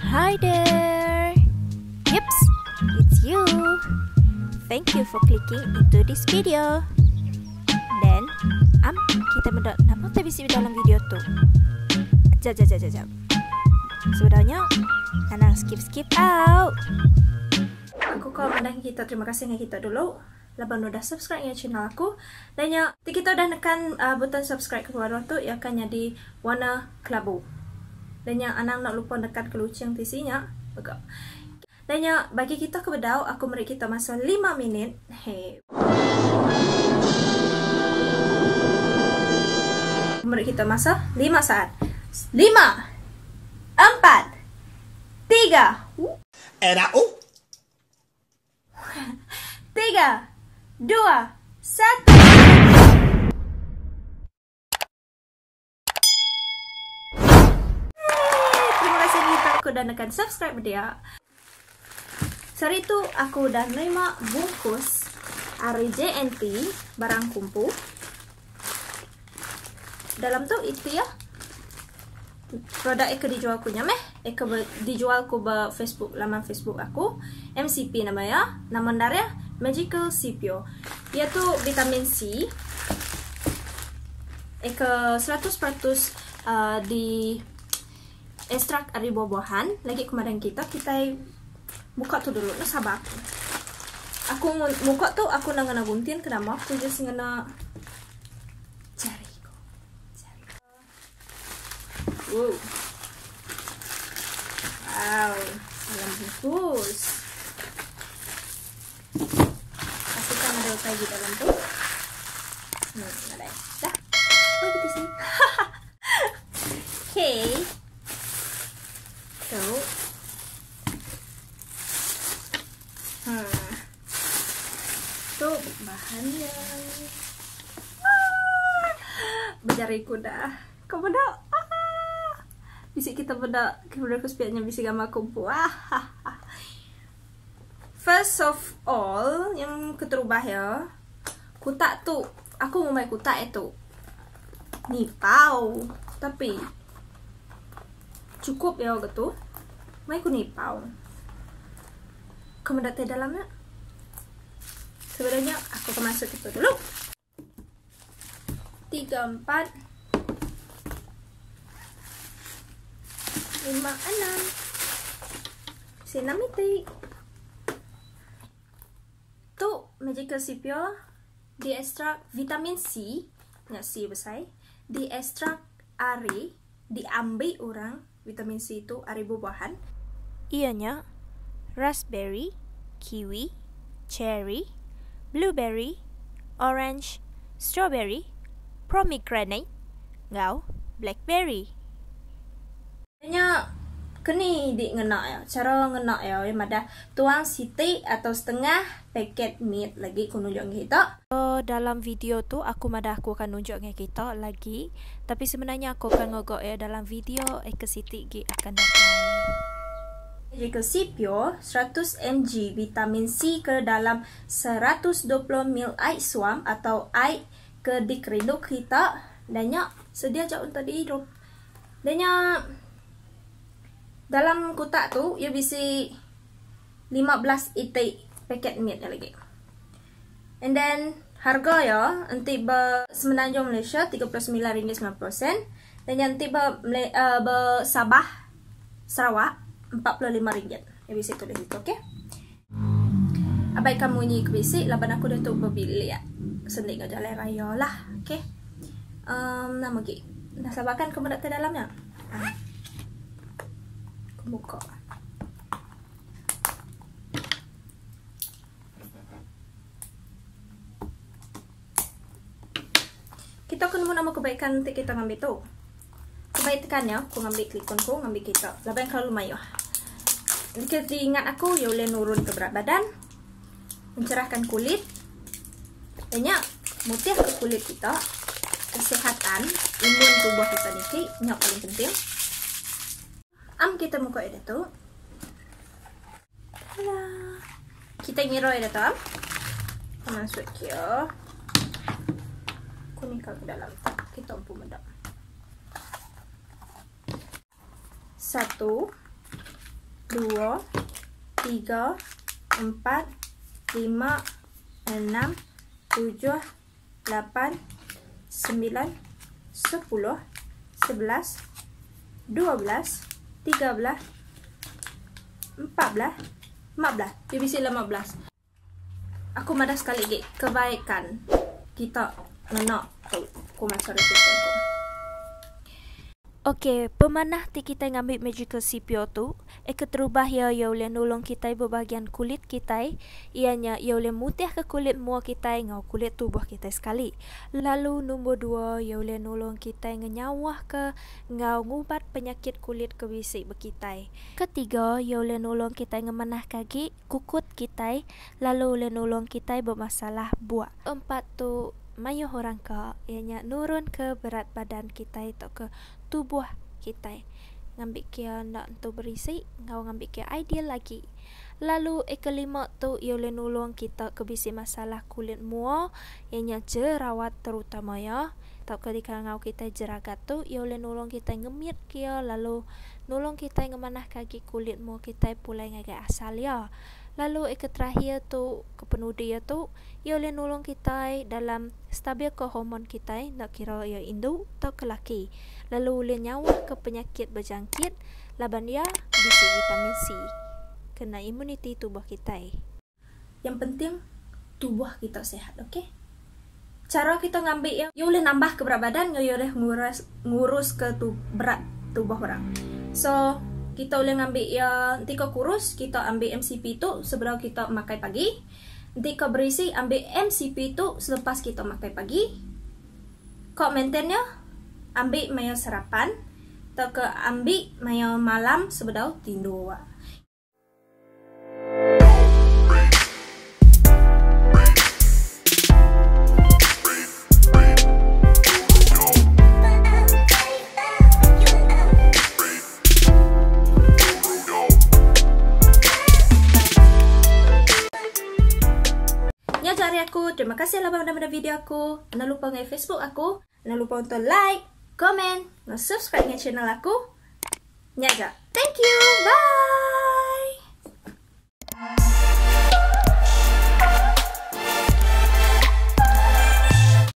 Hi there! Yups, it's you! Thank you for clicking into this video. Dan, kita benda nama tak bisi dalam video tu. Jap. Sebenarnya, Anang skip out. Aku kau mandang kita, terima kasih dengan kita dulu. Laban udah subscribe ya channel aku. Dan ya, kita udah nekan button subscribe ke bawah tu, ia akan jadi warna kelabu. Dan yang Anang nak lupa nekan kelucing tisinya. Dan ya, bagi kita ke bedau, aku beri kita masa 5 minit. Hey. Beri kita masa 5 saat. 5 4 3 Era 3 2 1. Aku udah nekan subscribe dia. Sorry tu aku udah nerima bungkus RJNT barang kumpu. Dalam tu itu ya produk eka dijual ku nyameh, eka dijual ku be Facebook, laman Facebook aku MCP namanya, nama ndarnya Magical Cipio. Ia tu vitamin C. Eka 100% di ekstrak dari buah-buahan. Lagi kemarin kita buka tu dulu. Nah sabar. Aku buka tu aku nak ngena gunting kenapa? Aku just ngena cari. Wow. Dalam bungkus. Pastikan ada apa di dalam tu. Ada. Dah. Oh, di sini. Okay. So, tu bahannya. Berjari kuda. Kau benda? Bisik kita benda. Kemudian kesepiannya bisik gambar kumpu. First of all, yang keterubah ya. Kutak tu, aku mau main kutak itu. Nipau. Tapi cukup ya gitu. Mai ku nipau. Kemudian di dalamnya. Sebenarnya aku akan masuk itu dulu. 3 4 5 6 sinamiti. Tu Magical Cipio di ekstrak vitamin C, nggak C besar. Di ekstrak ari, diambil orang vitamin C itu ari buah-buahan. Ianya raspberry, kiwi, cherry, blueberry, orange, strawberry, pomegranate, blackberry. Ianya keni di ngena ya. Cara ngena ya yang ada tuang siti atau setengah paket meat lagi aku nunjuk kita. Dalam video tu aku akan nunjuk kita lagi. Tapi sebenarnya aku akan ngogok ya dalam video ke siti akan datang. Magical Cipio 100 mg vitamin C ke dalam 120 ml air suam atau air ke dikreduk kita. Dannya sedia jauh tadi hidup. Dannya dalam kotak tu ia bisa 15 itik paket meat lagi. And then harga ya nanti semenanjung Malaysia RM39.90 dan nanti Sabah Sarawak RM45. Ya bisa tulis itu, okey? Abai kamu ni kebisi laban aku dah tu berbili ya. Sendik ke jalan raya lah, okey? Nama lagi. Dah sabarkan kamu nak ke dalamnya? Buka. Kita akan nama kebaikan nanti kita ngambil tu. Kebaikannya aku ngambil klikonku, ngambil kita. Laban kalau lumayan. Jika diingat aku, ya boleh nurun ke berat badan, mencerahkan kulit, banyak mutiara ke kulit kita, kesehatan, imun tubuh kita ni, yang paling penting. Kita muka ada tu. Kita ngira ada tu. Masuk kia. Kuning ke dalam. Kita umpu mendak. 1, 2, 3, 4, 5, 6, 7, 8, 9, 10, 11, 12, 13, 14, 15. Divisi 15. Aku madah sekali lagi kebaikan kita nak tu kumasar itu. Okey, pemanah ti kita ngambil magical CPO tu, terubah ia boleh nolong kita berbahagian kulit kita, ianya ia boleh mutih ke kulit muka kita ngau kulit tubuh kita sekali. Lalu nombor 2, ia boleh nolong kita ngenyawah ke ngau ngubat penyakit kulit kebisik berkitai. Ketiga, ia boleh nolong kita ngemanah kaki kukut kita, lalu boleh nolong kita bermasalah buat. 4 tu mayuh orang ka, ianya nurun ke berat badan kita itu ke tubuh kita. Ngambil kia nak tu berisi, ngau ngambil kia ideal lagi. Lalu kelima tu ia boleh nolong kita ke bisi masalah kulit muka, ianya jerawat terutama ya. Tak ketika ngau kita jeragat tu, ia boleh nolong kita ngemit kia, lalu nolong kita ngemanah kaki kulit muka kita pulai ngagai asal ya. Lalu terakhir tu kepenudi tu ia boleh nolong kita dalam stabil ke hormon kita, nak kira ia induk atau ke laki. Lalu boleh nyawah ke penyakit berjangkit, laban dia bisi vitamin C, kena imuniti tubuh kita. Yang penting tubuh kita sehat, okey? Cara kita ngambil ia boleh nambah ke berat badan, ia boleh ngurus ke berat tubuh orang. So kita boleh ngambil ya, nanti kau kurus, kita ambil MCP tu sebelum kita makan pagi. Nanti kau berisi, ambil MCP tu selepas kita makan pagi. Kau maintainnya, ambil mayo sarapan, atau ke ambil mayo malam sebelum tidur. Terima kasih lah benda-benda video aku. Jangan lupa nge Facebook aku. Jangan lupa untuk like, komen, nge subscribe nge channel aku. Nyaja. Thank you. Bye.